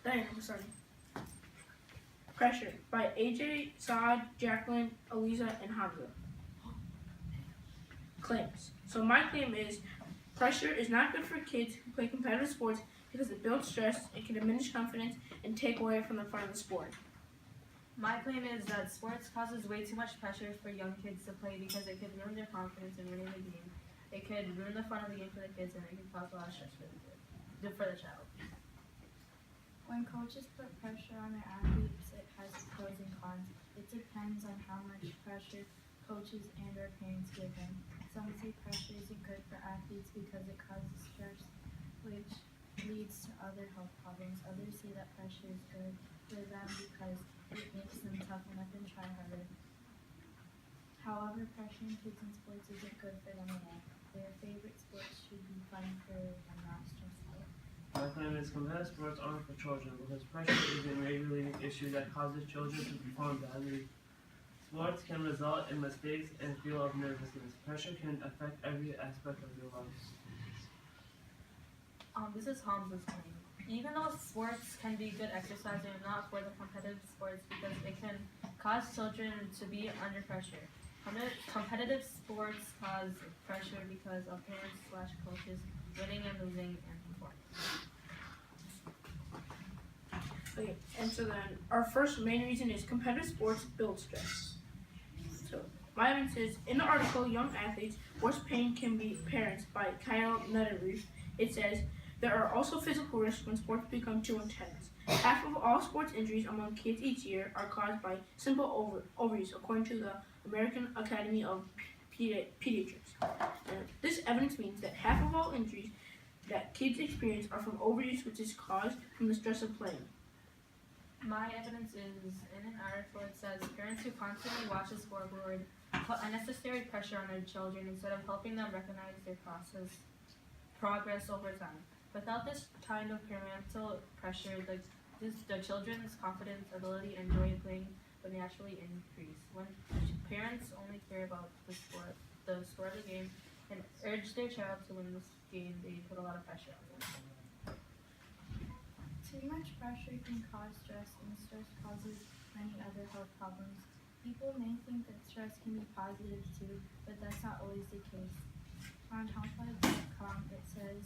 Diana, we're starting. Pressure by AJ, Saad, Jacqueline, Eliza, and Hamza. Claims. So my claim is pressure is not good for kids who play competitive sports because it builds stress, it can diminish confidence, and take away from the fun of the sport. My claim is that sports causes way too much pressure for young kids to play because it could ruin their confidence in winning the game. It could ruin the fun of the game for the kids, and it could cause a lot of stress for the child. When coaches put pressure on their athletes, it has pros and cons. It depends on how much pressure coaches and or parents give them. Some say pressure isn't good for athletes because it causes stress, which leads to other health problems. Others say that pressure is good for them because it makes them toughen up and try harder. However, pressuring kids in sports isn't good for them at all. Their favorite sports should be fun for and not stressful. My claim is competitive sports aren't for children because pressure is a major leading issue that causes children to perform badly. Sports can result in mistakes and feel of nervousness. Pressure can affect every aspect of your life. This is Hamza's claim. Even though sports can be good exercise, they are not for the competitive sports because it can cause children to be under pressure. Competitive sports cause pressure because of parents/coaches winning and losing and performing. Okay, and so then our first main reason is competitive sports build stress. So my evidence is in the article Young Athletes, Worst Pain Can Be Parents by Kyle Nutterreef, it says there are also physical risks when sports become too intense. Half of all sports injuries among kids each year are caused by simple overuse, according to the American Academy of Pediatrics. And this evidence means that half of all injuries that kids experience are from overuse, which is caused from the stress of playing. My evidence is in an article. It says parents who constantly watch the scoreboard put unnecessary pressure on their children instead of helping them recognize their progress over time. Without this kind of parental pressure, the children's confidence, ability, and joy in playing would naturally increase. When parents only care about the score of the game, and urge their child to win this game, they put a lot of pressure on them. Too much pressure can cause stress, and stress causes many other health problems. People may think that stress can be positive too, but that's not always the case. On healthlife.com it says,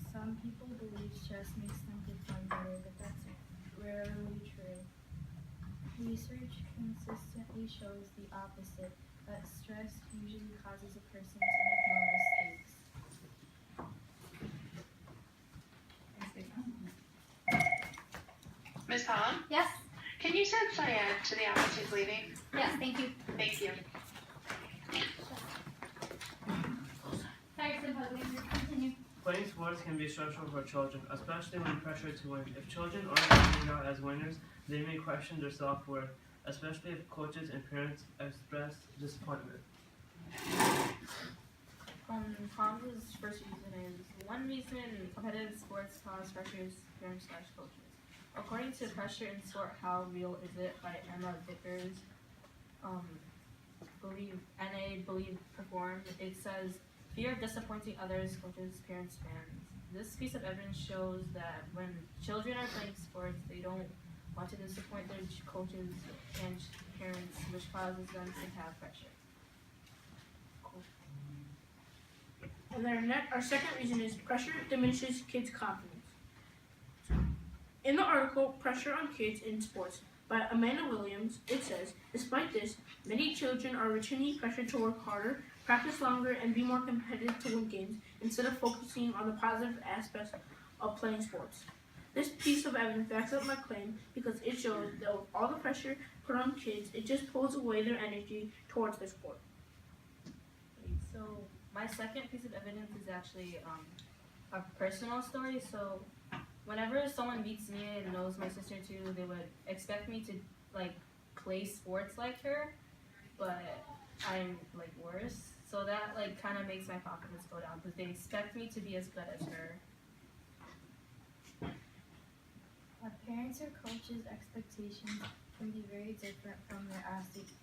some people believe stress makes them perform better, but that's rarely true. Research consistently shows the opposite, that stress usually causes a person to make more mistakes. Ms. Hom, Yes. can you send Syed to the office? He's leaving. Yes, thank you. Thank you. Sorry, symposium. Continue. Playing sports can be stressful for children, especially when pressured to win. If children aren't coming out as winners, they may question their self-worth, especially if coaches and parents express disappointment. Hamza's first reason is one reason competitive sports cause pressure is parents/coaches. According to Pressure in Sport, How Real Is It by Emma Vickers, Believe Perform, it says, fear of disappointing others, coaches, parents, fans. This piece of evidence shows that when children are playing sports, they don't want to disappoint their coaches and parents, which causes them to have pressure. Cool. And then our second reason is pressure diminishes kids' confidence. In the article Pressure on Kids in Sports by Amanda Williams, it says, despite this, many children are routinely pressured to work harder, practice longer, and be more competitive to win games instead of focusing on the positive aspects of playing sports. This piece of evidence backs up my claim because it shows that with all the pressure put on kids, it just pulls away their energy towards their sport. So my second piece of evidence is actually a personal story. So whenever someone meets me and knows my sister too, they would expect me to play sports like her, but I'm worse. So that kind of makes my confidence go down because they expect me to be as good as her. Parents or coaches' expectations can be very different from their athletes'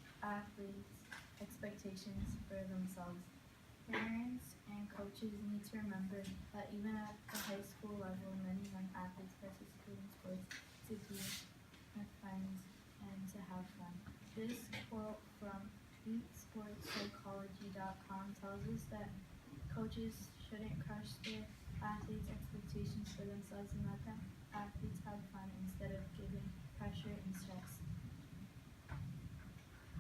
expectations for themselves. Parents and coaches need to remember that even at the high school level, many young athletes participate in EatSportsPsychology.com tells us that coaches shouldn't crush their athletes' expectations for themselves and let the athletes have fun instead of giving pressure and stress.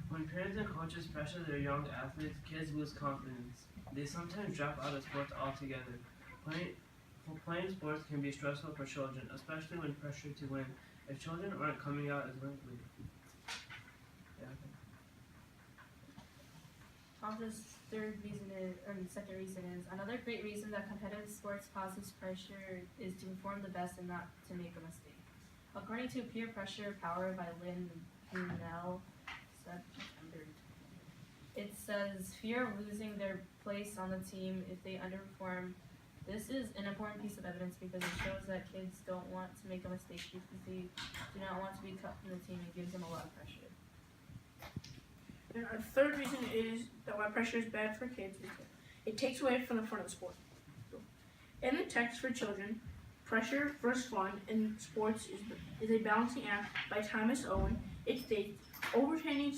When parents and coaches pressure their young athletes, kids lose confidence. They sometimes drop out of sports altogether. Playing sports can be stressful for children, especially when pressured to win. If children aren't coming out as likely. Tom's second reason is another great reason that competitive sports causes pressure is to perform the best and not to make a mistake. According to Peer Pressure Power by Lynn Brunel, it says fear of losing their place on the team if they underperform. This is an important piece of evidence because it shows that kids don't want to make a mistake because they do not want to be cut from the team and gives them a lot of pressure. And our third reason is that why pressure is bad for kids is that it takes away from the fun of the sport. In the text for children, Pressure versus Fun in Sports is a balancing act by Thomas Owen. It states, overtraining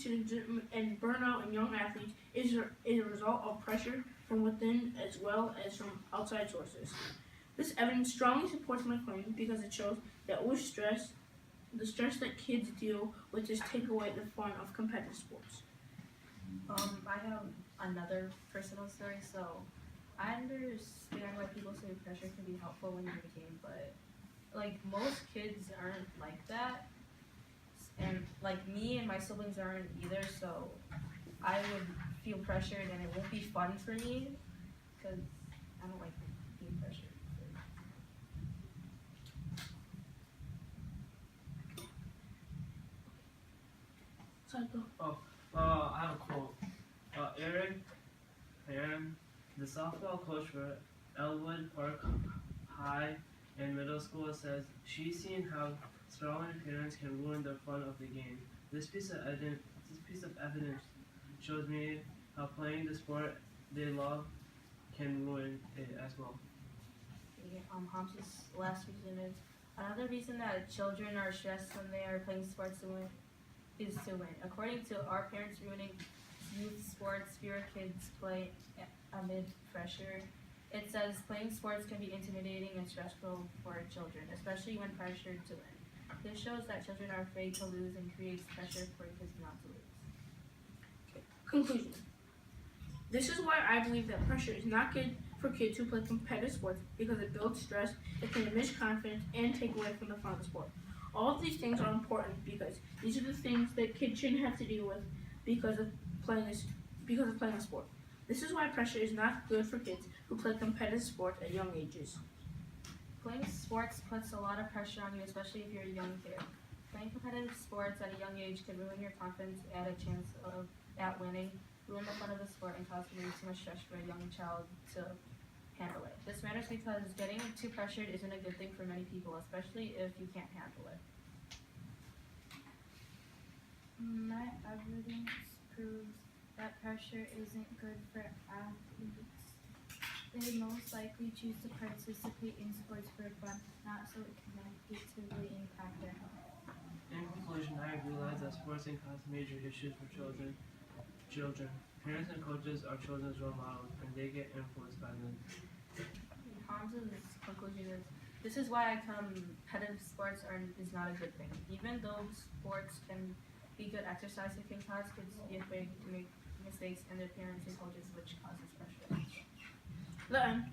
and burnout in young athletes is a result of pressure from within as well as from outside sources. This evidence strongly supports my claim because it shows that with stress, the stress that kids deal with just take away the fun of competitive sports. I have another personal story. So I understand why people say pressure can be helpful when you're in a game, but like most kids aren't like that, and like me and my siblings aren't either. So I would feel pressured, and it won't be fun for me because I don't like being pressured. I have a quote. Aaron, the softball coach for Elwood Park High and Middle School, says she's seen how sprawling appearance can ruin the fun of the game. This piece of evidence shows me how playing the sport they love can ruin it as well. Hamza's last reason is another reason that children are stressed when they are playing sports is to win. According to Our Parents Ruining Youth Sports, fewer kids play amid pressure. It says playing sports can be intimidating and stressful for children, especially when pressured to win. This shows that children are afraid to lose and creates pressure for kids not to lose. Conclusion. This is why I believe that pressure is not good for kids who play competitive sports because it builds stress, it can diminish confidence, and take away from the fun of the sport. All of these things are important because these are the things that kids shouldn't have to deal with because of playing a sport. This is why pressure is not good for kids who play competitive sports at young ages. Playing sports puts a lot of pressure on you, especially if you're a young kid. Playing competitive sports at a young age can ruin your confidence and a chance at winning, ruin the fun of the sport, and cause way too much stress for a young child to handle it. This matters because getting too pressured isn't a good thing for many people, especially if you can't handle it. My evidence proves that pressure isn't good for athletes. They most likely choose to participate in sports for fun, not so it can negatively impact their health. In conclusion, I realize that sports can cause major issues for children. Parents and coaches are children's role models, and they get influenced by them. Hamza's conclusion is, this is why competitive sports is not a good thing. Even though sports can be good exercise, it can cause kids to be afraid to make mistakes and their parents and coaches, which causes pressure. The end.